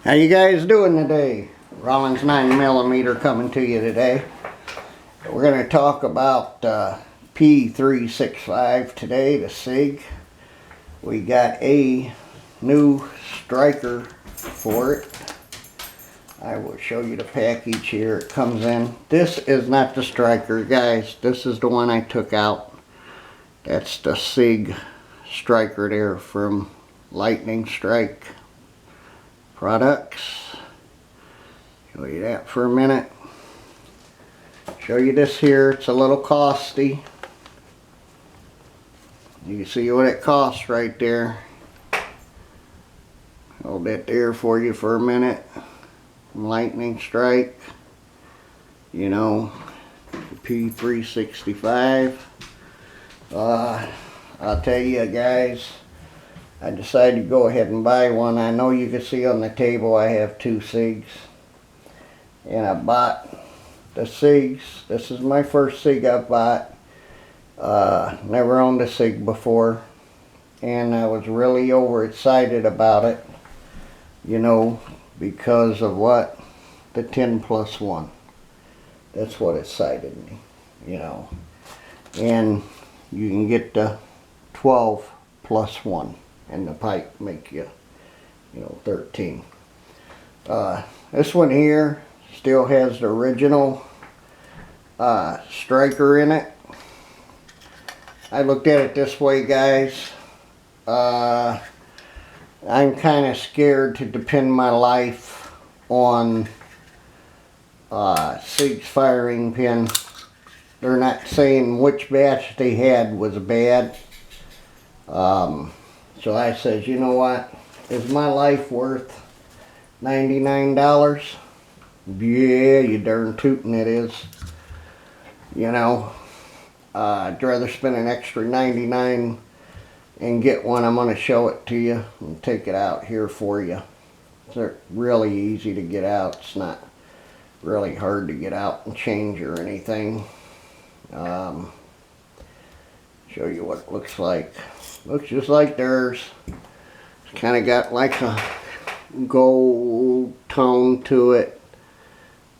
How you guys doing today? Rollins 9mm coming to you today. We're going to talk about P365 today, the SIG. We got a new striker for it. I will show you the package here it comes in. This is not the striker, guys. This is the one I took out. That's the SIG striker there from Lightning Strike Products. Show you that for a minute. Show you this here. It's a little costly. You can see what it costs right there. Hold that there for you for a minute. Lightning Strike. You know, P365. I'll tell you guys, I decided to go ahead and buy one. I know you can see on the table I have two SIGs. And I bought the SIGs. This is my first SIG I've bought. Never owned a SIG before. And I was really overexcited about it. You know, because of what? The 10+1. That's what excited me. You know. And you can get the 12+1. And the pipe make you, 13. This one here still has the original striker in it. I looked at it this way, guys. I'm kind of scared to depend my life on SIG's firing pin. They're not saying which batch they had was bad. So I says, you know what? Is my life worth $99? Yeah, you darn tootin' it is. You know, I'd rather spend an extra $99 and get one. I'm going to show it to you and take it out here for you. It's really easy to get out. It's not really hard to get out and change or anything. Show you what it looks like. Looks just like theirs. It's kind of got like a gold tone to it.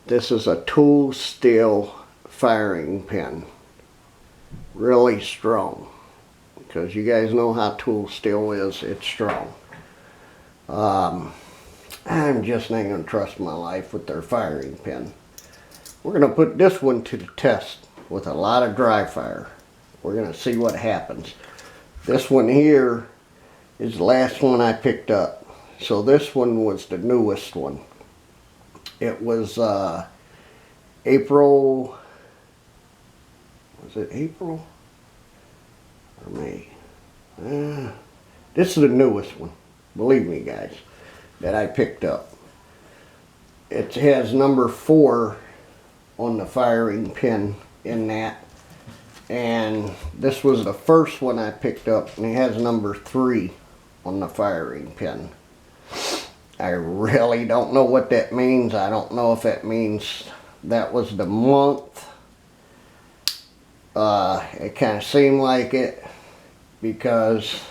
This is a tool steel firing pin. Really strong. Because you guys know how tool steel is. It's strong. I'm just not going to trust my life with their firing pin. We're going to put this one to the test with a lot of dry fire. We're going to see what happens. This one here is the last one I picked up. So this one was the newest one. It was April, was it April or May? This is the newest one, believe me guys, that I picked up. It has number 4 on the firing pin in that. And this was the first one I picked up, and it has number 3 on the firing pin. I really don't know what that means. I don't know if that means that was the month. It kind of seemed like it, because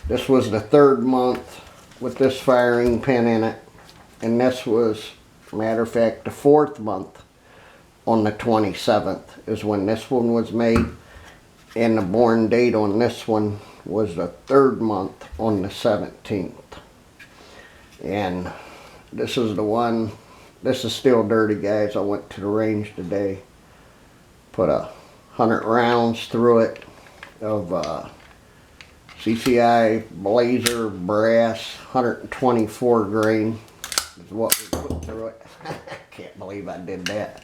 this was the 3rd month with this firing pin in it. And this was, matter of fact, the 4th month. On the 27th is when this one was made, and the born date on this one was the 3rd month on the 17th. And this is the one. This is still dirty, guys. I went to the range today, put 100 rounds through it of CCI Blazer brass, 124 grain is what we put through it. Can't believe I did that.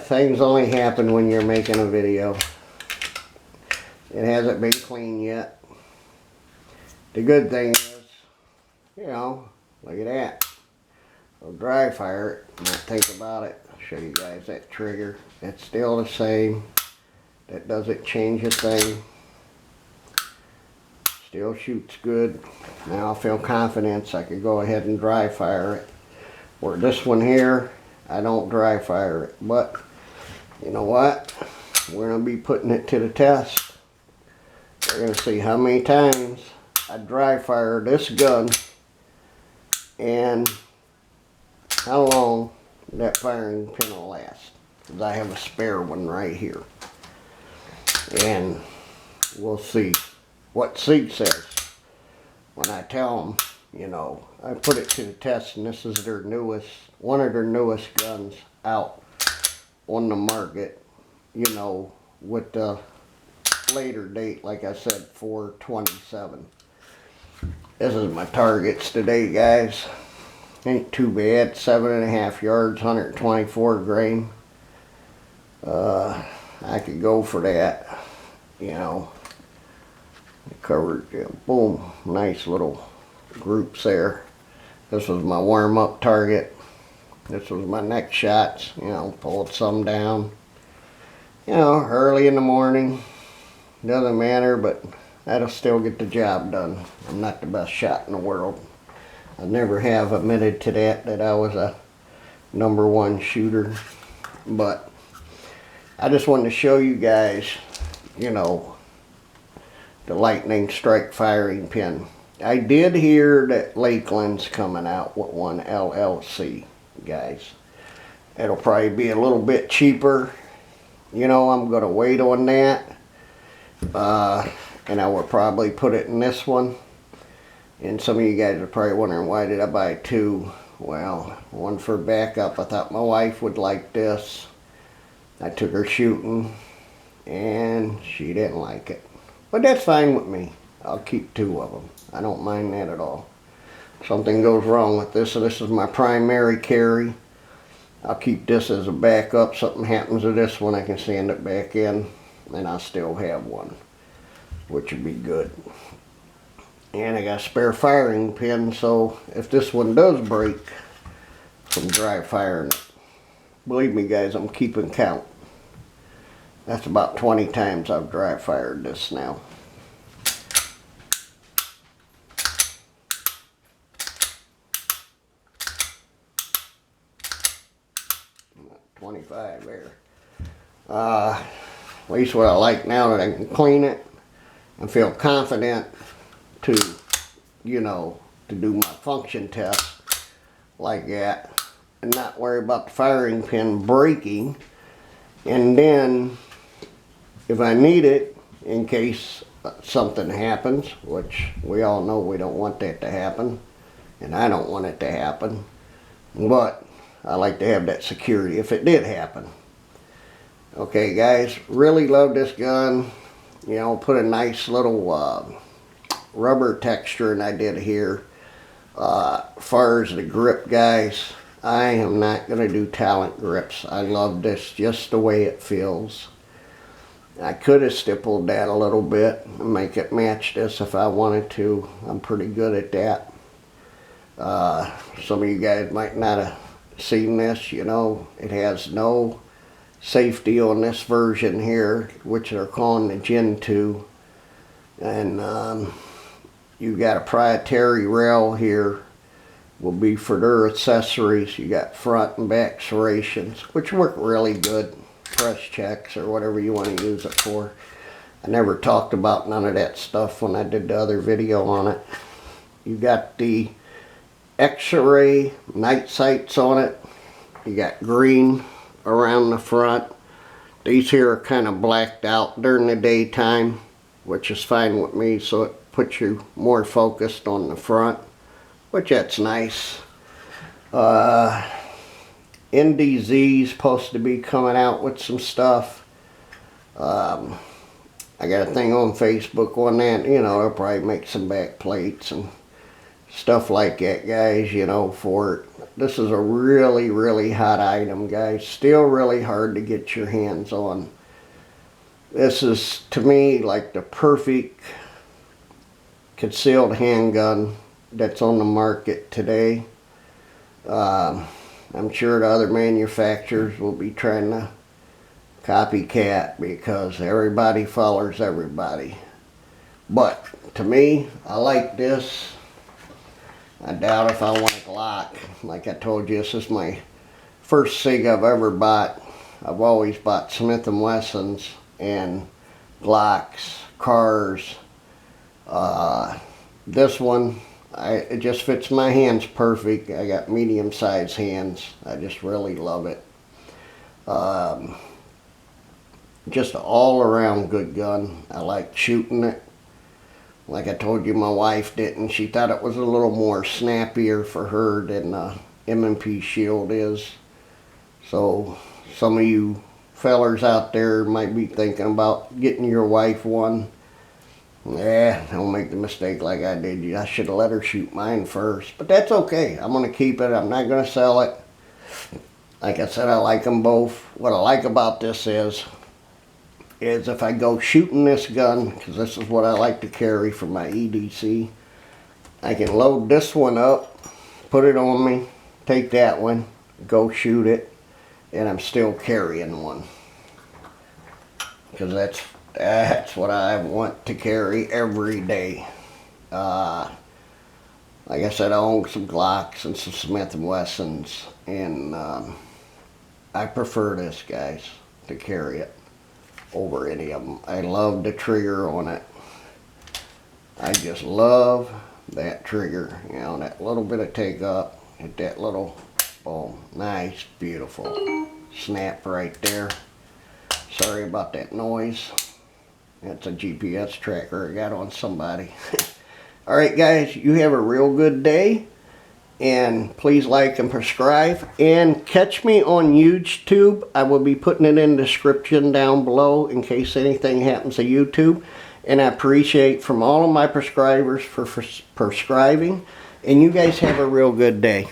Things only happen when you're making a video. It hasn't been clean yet. The good thing is, look at that. I'll dry fire it and not think about it. I'll show you guys that trigger. It's still the same. That doesn't change a thing. Still shoots good. Now I feel confidence I could go ahead and dry fire it. Where this one here, I don't dry fire it, but you know what? We're going to be putting it to the test. We're going to see how many times I dry fire this gun and how long that firing pin will last. Because I have a spare one right here. And we'll see what Sig says when I tell them, you know, I put it to the test, and this is their newest, one of their newest guns out on the market, you know, with the later date, like I said, 4/27. This is my targets today, guys. Ain't too bad. 7.5 yards, 124 grain. I could go for that, you know. Covered, yeah, boom, nice little groups there. This was my warm-up target. This was my next shots, you know, pulled some down. You know, early in the morning, doesn't matter, but that'll still get the job done. I'm not the best shot in the world. I never have admitted to that I was a #1 shooter, but I just wanted to show you guys, you know, the lightning strike firing pin. I did hear that Lakeland's coming out with one LLC, guys. It'll probably be a little bit cheaper. You know, I'm gonna wait on that. And I will probably put it in this one. And some of you guys are probably wondering, why did I buy two? Well, one for backup. I thought my wife would like this. I took her shooting and she didn't like it. But that's fine with me. I'll keep two of them. I don't mind that at all. If something goes wrong with this, so this is my primary carry, I'll keep this as a backup. Something happens to this one, I can sand it back in and I'll still have one, which would be good. And I got a spare firing pin, so if this one does break from dry firing it, believe me guys, I'm keeping count. That's about 20 times I've dry fired this now. $25 there. At least what I like now that I can clean it and feel confident to, you know, to do my function test like that and not worry about the firing pin breaking. And then if I need it in case something happens, which we all know we don't want that to happen, and I don't want it to happen, but I like to have that security if it did happen. Okay guys, really love this gun. You know, put a nice little rubber texture, and I did here. Far as the grip, guys, I am not going to do talent grips. I love this just the way it feels. I could have stippled that a little bit and make it match this if I wanted to. I'm pretty good at that. Some of you guys might not have seen this. You know, it has no safety on this version here, which they're calling the Gen 2. And you got a proprietary rail here. Will be for their accessories. You got front and back serrations, which work really good. Press checks or whatever you want to use it for. I never talked about none of that stuff when I did the other video on it. You got the X-ray night sights on it. You got green around the front. These here are kind of blacked out during the daytime, which is fine with me, so it puts you more focused on the front, which that's nice. NDZ's supposed to be coming out with some stuff. I got a thing on Facebook on that. You know, they'll probably make some back plates and stuff like that, guys, you know, for it. This is a really, really hot item, guys. Still really hard to get your hands on. This is, to me, like the perfect concealed handgun that's on the market today. I'm sure the other manufacturers will be trying to copycat because everybody follows everybody. But to me, I like this. I doubt if I want a Glock. Like I told you, this is my first SIG I've ever bought. I've always bought Smith & Wessons and Glocks, cars. This one It just fits my hands perfect. I got medium-sized hands. I just really love it. Just all around good gun. I like shooting it. Like I told you, my wife didn't. She thought it was a little more snappier for her than M&P Shield is. So some of you fellers out there might be thinking about getting your wife one. Don't make the mistake like I did. I should have let her shoot mine first. But that's okay. I'm going to keep it. I'm not going to sell it. Like I said, I like them both. What I like about this is if I go shooting this gun, because this is what I like to carry for my EDC, I can load this one up, put it on me, take that one, go shoot it, and I'm still carrying one. Because that's what I want to carry every day. Like I said, I own some Glocks and some Smith & Wessons, and I prefer this, guys, to carry it over any of them. I love the trigger on it. I just love that trigger, you know, that little bit of take up, hit that little, boom, nice, beautiful snap right there. Sorry about that noise. That's a GPS tracker I got on somebody. Alright guys, you have a real good day. And please like and subscribe. And catch me on YouTube. I will be putting it in the description down below in case anything happens to YouTube. And I appreciate from all of my subscribers for subscribing. And you guys have a real good day.